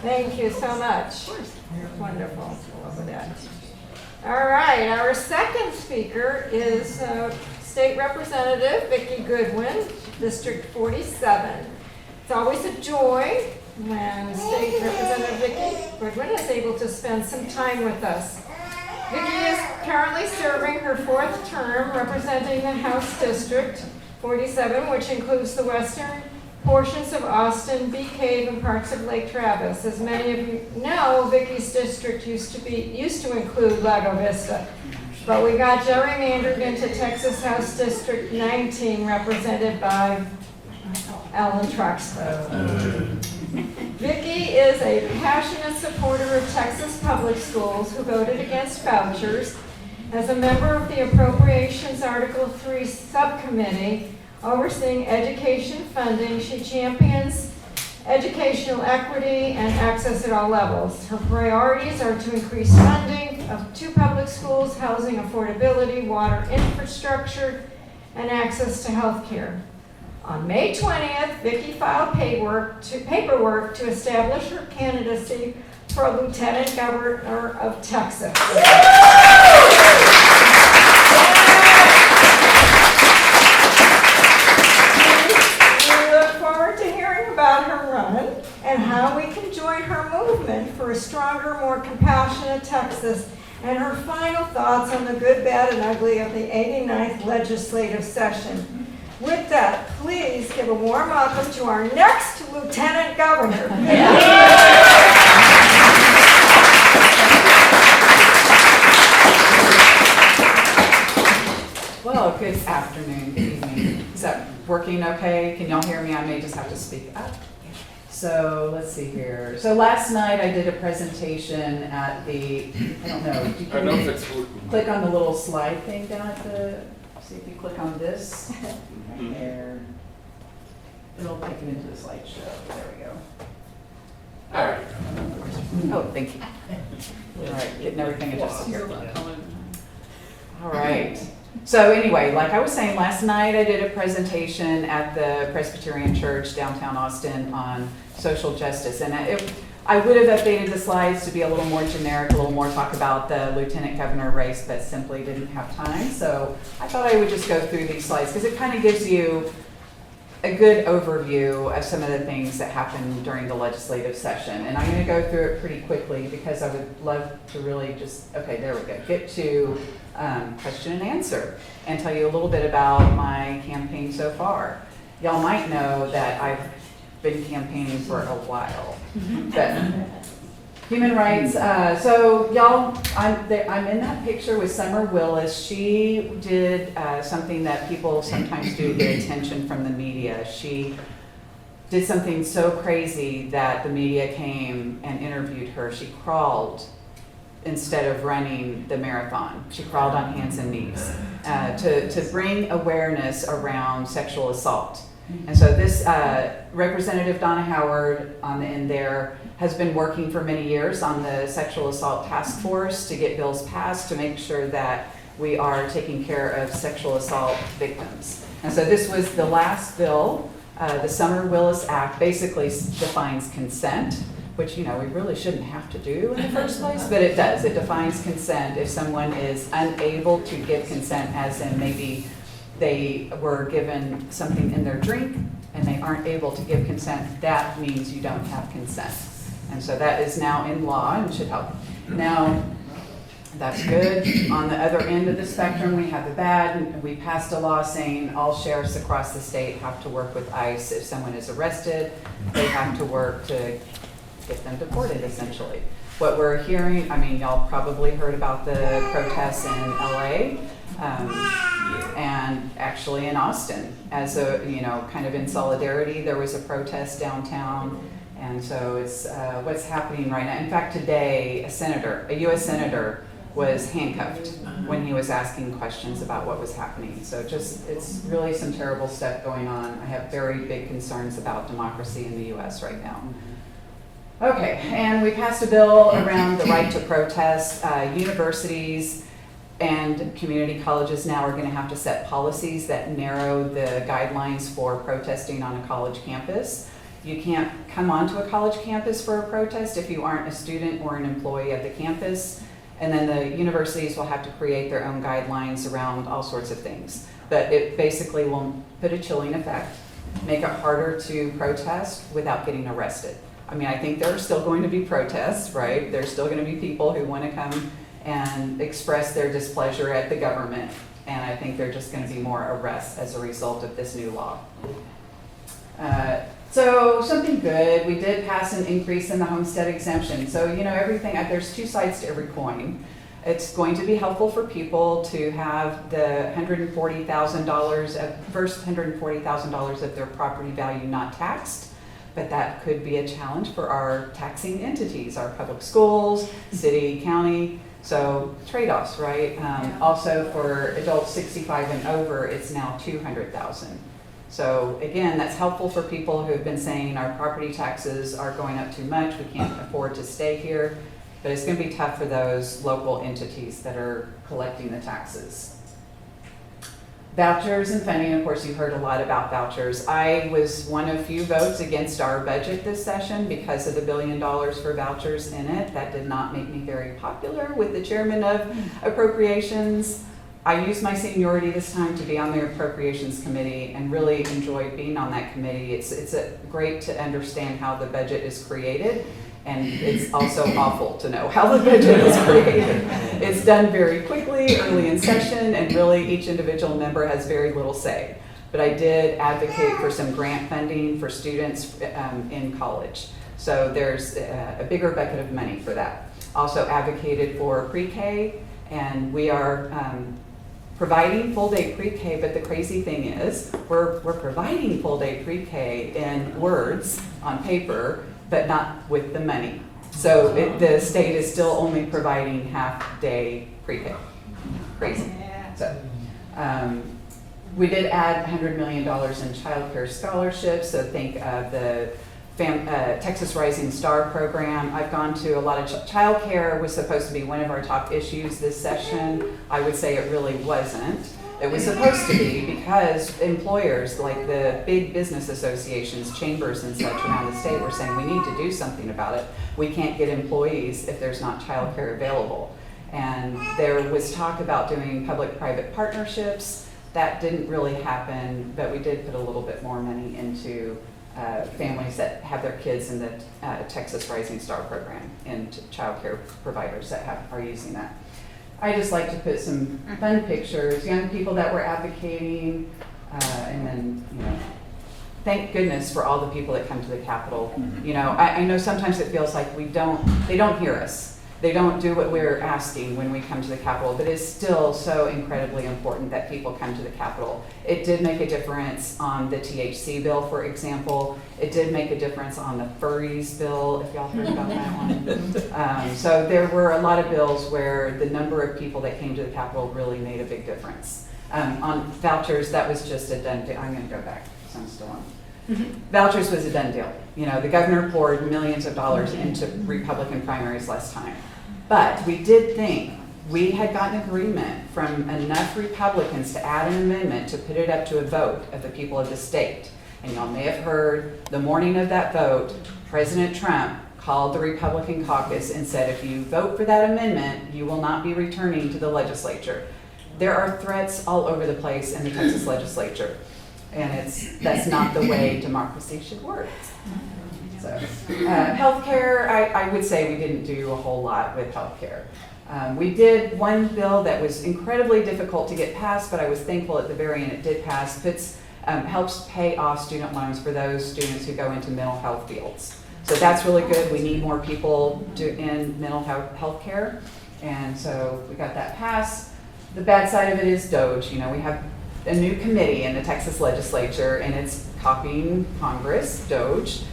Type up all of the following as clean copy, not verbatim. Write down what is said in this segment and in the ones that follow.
Thank you so much. Wonderful. Love that. All right, our second speaker is State Representative Vikki Goodwin, District 47. It's always a joy when State Representative Vikki Goodwin is able to spend some time with us. Vikki is currently serving her fourth term representing the House District 47, which includes the western portions of Austin, Bee Cave, and parts of Lake Travis. As many of you know, Vikki's district used to include Lago Vista, but we got gerrymandered into Texas House District 19, represented by Alan Truxtun. Vikki is a passionate supporter of Texas public schools who voted against vouchers. As a member of the Appropriations Article 3 Subcommittee overseeing education funding, she champions educational equity and access at all levels. Her priorities are to increase funding to public schools, housing affordability, water infrastructure, and access to health care. On May 20th, Vikki filed paperwork to establish her candidacy for Lieutenant Governor of Texas. We look forward to hearing about her run and how we can join her movement for a stronger, more compassionate Texas, and her final thoughts on the good, bad, and ugly of the 89th legislative session. With that, please give a warm welcome to our next Lieutenant Governor. Well, good afternoon, good evening. Is that working okay? Can y'all hear me? I may just have to speak up. So let's see here. So last night I did a presentation at the, I don't know, you can click on the little slide thing down at the, see if you click on this. There. It'll take it into the slideshow. There we go. All right. Oh, thank you. All right, getting everything adjusted here. All right. So anyway, like I was saying, last night I did a presentation at the Presbyterian Church downtown Austin on social justice, and I would have updated the slides to be a little more generic, a little more talk about the lieutenant governor race, but simply didn't have time. So I thought I would just go through these slides because it kind of gives you a good overview of some of the things that happened during the legislative session. And I'm going to go through it pretty quickly because I would love to really just, okay, there we go, get to question and answer and tell you a little bit about my campaign so far. Y'all might know that I've been campaigning for a while. But human rights, so y'all, I'm in that picture with Summer Willis. She did something that people sometimes do to get attention from the media. She did something so crazy that the media came and interviewed her. She crawled instead of running the marathon. She crawled on hands and knees to bring awareness around sexual assault. And so this Representative Donna Howard on the end there has been working for many years on the Sexual Assault Task Force to get bills passed to make sure that we are taking care of sexual assault victims. And so this was the last bill. The Summer Willis Act basically defines consent, which, you know, we really shouldn't have to do in the first place, but it does. It defines consent if someone is unable to give consent, as in maybe they were given something in their drink and they aren't able to give consent. That means you don't have consent. And so that is now in law and should help. Now, that's good. On the other end of the spectrum, we have the bad. We passed a law saying all sheriffs across the state have to work with ICE. If someone is arrested, they have to work to get them deported, essentially. What we're hearing, I mean, y'all probably heard about the protests in LA. And actually in Austin, as a, you know, kind of in solidarity, there was a protest downtown, and so it's what's happening right now. In fact, today, a U.S. senator was handcuffed when he was asking questions about what was happening. So it's really some terrible stuff going on. I have very big concerns about democracy in the U.S. right now. Okay, and we passed a bill around the right to protest. Universities and community colleges now are going to have to set policies that narrow the guidelines for protesting on a college campus. You can't come onto a college campus for a protest if you aren't a student or an employee of the campus. And then the universities will have to create their own guidelines around all sorts of things. But it basically will put a chilling effect, make it harder to protest without getting arrested. I mean, I think there are still going to be protests, right? There's still going to be people who want to come and express their displeasure at the government. And I think there are just going to be more arrests as a result of this new law. So something good, we did pass an increase in the homestead exemption. So, you know, everything, there's two sides to every coin. It's going to be helpful for people to have the $140,000, first $140,000 of their property value not taxed. But that could be a challenge for our taxing entities, our public schools, city, county. So trade-offs, right? Also for adults 65 and over, it's now $200,000. So again, that's helpful for people who have been saying our property taxes are going up too much, we can't afford to stay here. But it's going to be tough for those local entities that are collecting the taxes. Vouchers and funding, of course, you've heard a lot about vouchers. I was one of few votes against our budget this session because of the $1 billion for vouchers in it. That did not make me very popular with the chairman of appropriations. I used my seniority this time to be on the appropriations committee and really enjoyed being on that committee. It's great to understand how the budget is created. And it's also awful to know how the budget is created. It's done very quickly, early in session, and really each individual member has very little say. But I did advocate for some grant funding for students in college. So there's a bigger bucket of money for that. Also advocated for pre-K, and we are providing full-day pre-K, but the crazy thing is we're providing full-day pre-K in words on paper, but not with the money. So the state is still only providing half-day pre-K. Crazy. So we did add $100 million in child care scholarships. So think of the Texas Rising Star program. I've gone to a lot of child care was supposed to be one of our top issues this session. I would say it really wasn't. It was supposed to be because employers like the big business associations, chambers and such around the state were saying we need to do something about it. We can't get employees if there's not childcare available. And there was talk about doing public-private partnerships. That didn't really happen, but we did put a little bit more money into families that have their kids in the Texas Rising Star program and childcare providers that are using that. I just like to put some fun pictures, young people that were advocating, and then, you know, thank goodness for all the people that come to the Capitol. You know, I know sometimes it feels like they don't hear us. They don't do what we're asking when we come to the Capitol, but it's still so incredibly important that people come to the Capitol. It did make a difference on the THC bill, for example. It did make a difference on the furries bill, if y'all heard about that one. So there were a lot of bills where the number of people that came to the Capitol really made a big difference. On vouchers, that was just a done deal. I'm going to go back, so I'm still on. Vouchers was a done deal. You know, the governor poured millions of dollars into Republican primaries last time. But we did think we had gotten agreement from enough Republicans to add an amendment to put it up to a vote of the people of the state. And y'all may have heard the morning of that vote, President Trump called the Republican caucus and said, if you vote for that amendment, you will not be returning to the legislature. There are threats all over the place in the Texas legislature. And that's not the way democracy should work. So, healthcare, I would say we didn't do a whole lot with healthcare. We did one bill that was incredibly difficult to get passed, but I was thankful at the very end it did pass. Helps pay off student loans for those students who go into mental health fields. So that's really good. We need more people in mental health care. And so we got that passed. The bad side of it is DOGE. You know, we have a new committee in the Texas legislature and it's copying Congress, DOGE.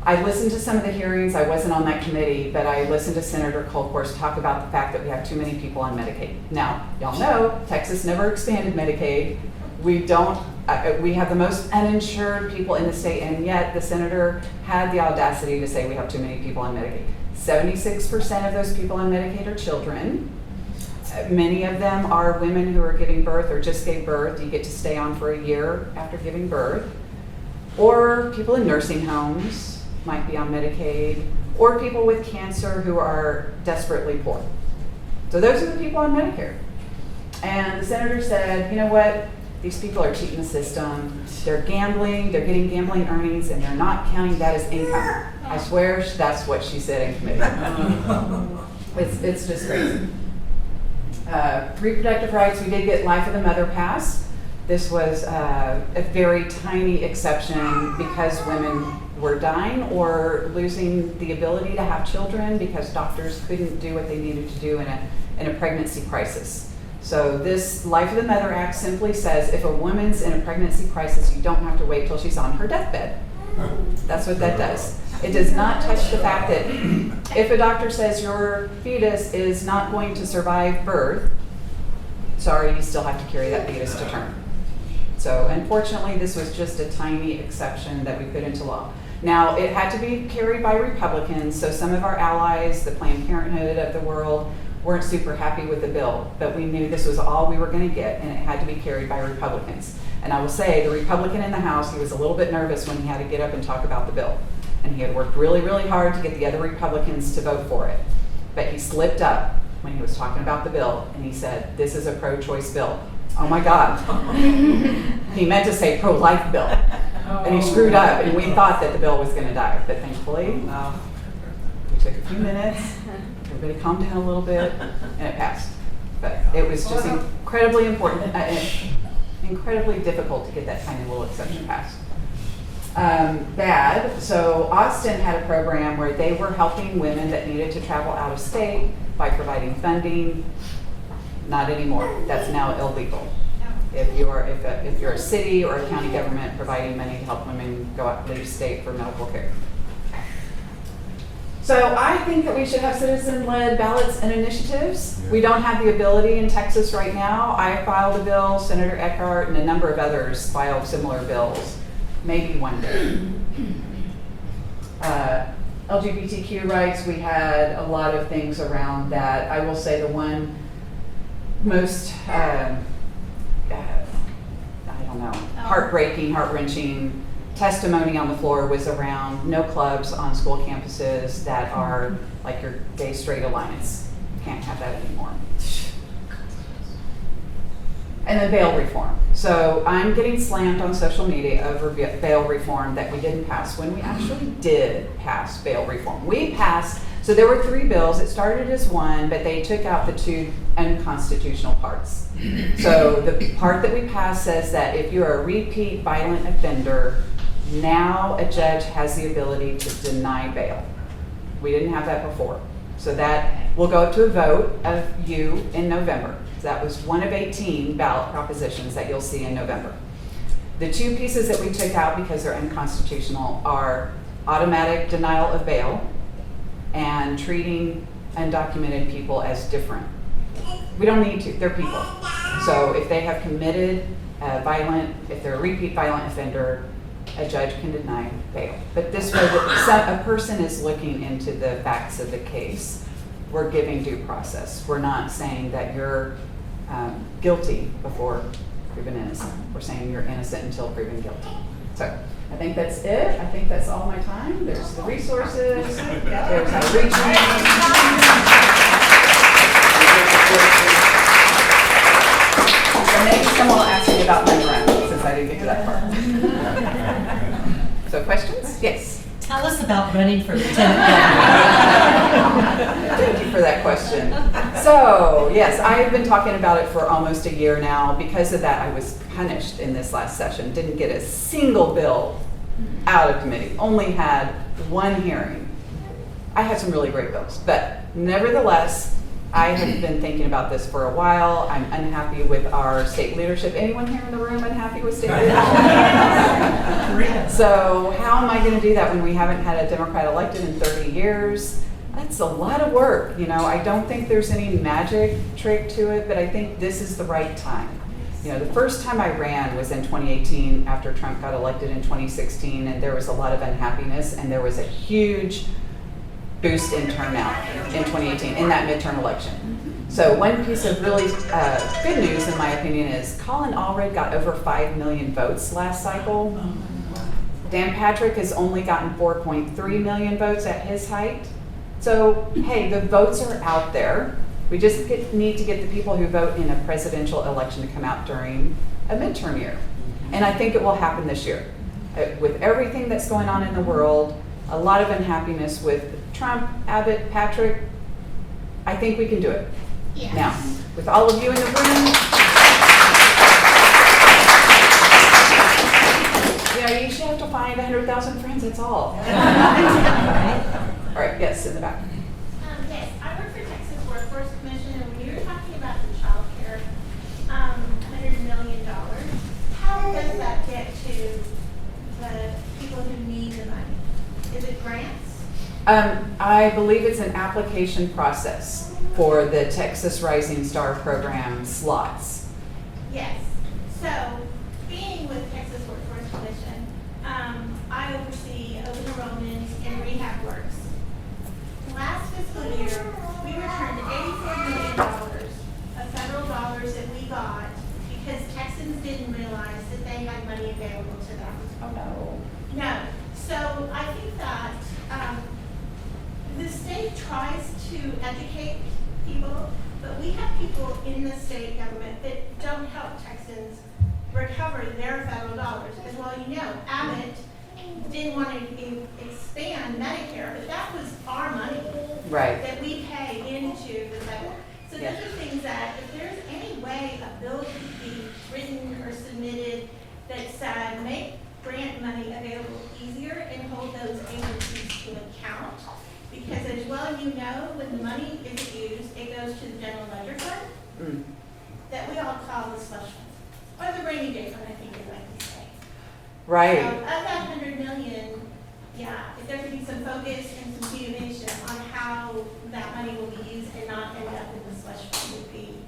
I listened to some of the hearings. I wasn't on that committee, but I listened to Senator Colcourse talk about the fact that we have too many people on Medicaid. Now, y'all know Texas never expanded Medicaid. We have the most uninsured people in the state, and yet the senator had the audacity to say we have too many people on Medicaid. 76% of those people on Medicaid are children. Many of them are women who are giving birth or just gave birth. You get to stay on for a year after giving birth. or people in nursing homes might be on Medicaid, or people with cancer who are desperately poor. So those are the people on Medicare. And the senator said, you know what? These people are cheating the system. They're gambling, they're getting gambling earnings, and they're not counting that as income. I swear that's what she said in committee. It's just crazy. Reproductive rights, we did get Life of the Mother passed. This was a very tiny exception because women were dying or losing the ability to have children because doctors couldn't do what they needed to do in a pregnancy crisis. So this Life of the Mother Act simply says if a woman's in a pregnancy crisis, you don't have to wait till she's on her deathbed. That's what that does. It does not touch the fact that if a doctor says your fetus is not going to survive birth, sorry, you still have to carry that fetus to term. So unfortunately, this was just a tiny exception that we put into law. Now, it had to be carried by Republicans, so some of our allies, the Planned Parenthood of the world, weren't super happy with the bill, but we knew this was all we were going to get, and it had to be carried by Republicans. And I will say, the Republican in the House, he was a little bit nervous when he had to get up and talk about the bill. And he had worked really, really hard to get the other Republicans to vote for it. But he slipped up when he was talking about the bill, and he said, this is a pro-choice bill. Oh my God. He meant to say pro-life bill. And he screwed up, and we thought that the bill was going to die. But thankfully, we took a few minutes, everybody calmed down a little bit, and it passed. But it was just incredibly important, incredibly difficult to get that tiny little exception passed. Bad. So Austin had a program where they were helping women that needed to travel out of state by providing funding. Not anymore. That's now illegal. If you're a city or a county government providing money to help women go out leave state for medical care. So I think that we should have citizen-led ballots and initiatives. We don't have the ability in Texas right now. I filed a bill, Senator Eckhart and a number of others filed similar bills. Maybe one day. LGBTQ rights, we had a lot of things around that. I will say the one most, heartbreaking, heart-wrenching testimony on the floor was around no clubs on school campuses that are like your gay straight alliance. Can't have that anymore. And then bail reform. So I'm getting slammed on social media over bail reform that we didn't pass when we actually did pass bail reform. We passed, so there were 3 bills. It started as one, but they took out the 2 unconstitutional parts. So the part that we passed says that if you're a repeat violent offender, now a judge has the ability to deny bail. We didn't have that before. So that will go up to a vote of you in November. That was one of 18 ballot propositions that you'll see in November. The 2 pieces that we took out because they're unconstitutional are automatic denial of bail and treating undocumented people as different. We don't need to, they're people. So if they have committed if they're a repeat violent offender, a judge can deny bail. But this way, a person is looking into the facts of the case. We're giving due process. We're not saying that you're guilty before proven innocent. We're saying you're innocent until proven guilty. So I think that's it. I think that's all my time. There's the resources. There's how to reach me. And maybe someone will ask me about my run since I didn't get to that part. So questions? Yes. Tell us about running for lieutenant governor. Thank you for that question. So, yes, I've been talking about it for almost a year now. Because of that, I was punished in this last session. Didn't get a single bill out of committee. Only had 1 hearing. I had some really great bills. But nevertheless, I have been thinking about this for a while. I'm unhappy with our state leadership. Anyone here in the room unhappy with state leadership? So how am I going to do that when we haven't had a Democrat elected in 30 years? That's a lot of work. I don't think there's any magic trick to it, but I think this is the right time. The first time I ran was in 2018 after Trump got elected in 2016, and there was a lot of unhappiness, and there was a huge boost in turnout in 2018 in that midterm election. So one piece of really good news, in my opinion, is Colin Allred got over 5 million votes last cycle. Dan Patrick has only gotten 4.3 million votes at his height. So, hey, the votes are out there. We just need to get the people who vote in a presidential election to come out during a midterm year. And I think it will happen this year. With everything that's going on in the world, a lot of unhappiness with Trump, Abbott, Patrick, I think we can do it. Yes. Now, with all of you in the room, you should have to find 100,000 friends, that's all. All right, yes, in the back. Yes, I work for Texas Workforce Commission, and when you were talking about the child care, $100 million, how does that get to the people who need the money? Is it grants? I believe it's an application process for the Texas Rising Star Program slots. Yes. So, being with Texas Workforce Commission, I oversee open enrollment and rehab works. Last fiscal year, we returned $84 million of federal dollars that we got because Texans didn't realize that they had money available to them. Oh, no. No. So I think that the state tries to educate people, but we have people in the state government that don't help Texans recover their federal dollars. As well, you know, Abbott didn't want to expand Medicare, but that was our money Right. that we pay into the federal. So those are things that if there's any way a bill could be written or submitted that said make grant money available easier and hold those agencies to account. Because as well you know, when the money is used, it goes to the general ledger fund that we all call the slush fund. Or the rainy day fund, I think is like to say. Right. So of that 100 million, yeah, if there could be some focus and some communication on how that money will be used and not end up in the slush fund would be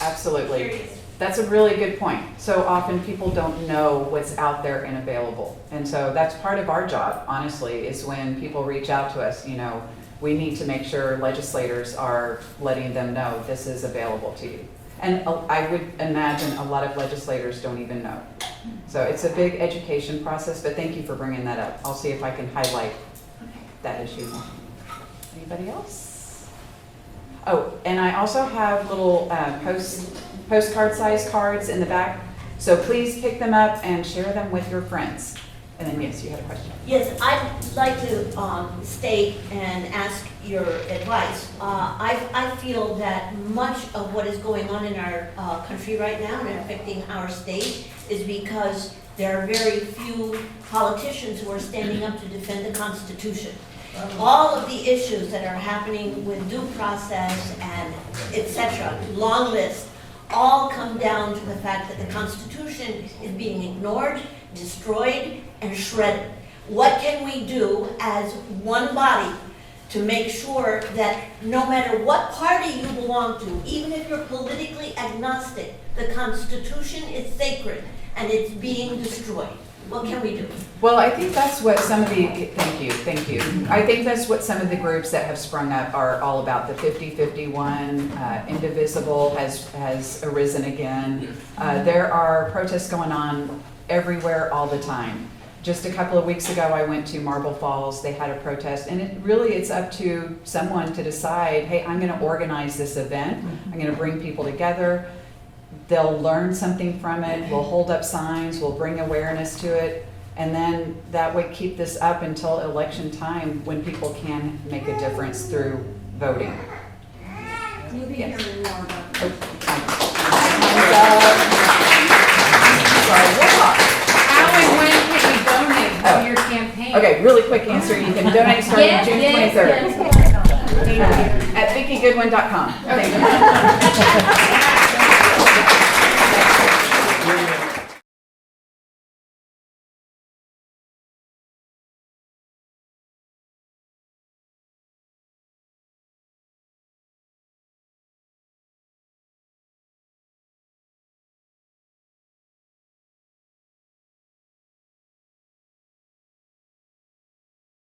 Absolutely. curious. That's a really good point. So often people don't know what's out there and available. And so that's part of our job, honestly, is when people reach out to us, you know, we need to make sure legislators are letting them know this is available to you. And I would imagine a lot of legislators don't even know. So it's a big education process, but thank you for bringing that up. I'll see if I can highlight that issue. Anybody else? Oh, and I also have little postcard-sized cards in the back. So please pick them up and share them with your friends. And then, yes, you had a question. Yes, I'd like to state and ask your advice. I feel that much of what is going on in our country right now and affecting our state is because there are very few politicians who are standing up to defend the Constitution. All of the issues that are happening with due process and et cetera, long list, all come down to the fact that the Constitution is being ignored, destroyed, and shredded. What can we do as one body to make sure that no matter what party you belong to, even if you're politically agnostic, the Constitution is sacred and it's being destroyed? What can we do? Well, I think that's what some of the, thank you. I think that's what some of the groups that have sprung up are all about. The 50-51, Indivisible has arisen again. There are protests going on everywhere all the time. Just a couple of weeks ago, I went to Marble Falls. They had a protest, and it's up to someone to decide, hey, I'm going to organize this event. I'm going to bring people together. They'll learn something from it. We'll hold up signs. We'll bring awareness to it. And then that would keep this up until election time when people can make a difference through voting. You'll be Yes. hearing more about that. Sorry, we'll talk. How and when can we donate to your campaign? Okay, really quick answer. You can donate starting June 23rd at VikkiGoodwin.com. Thank you.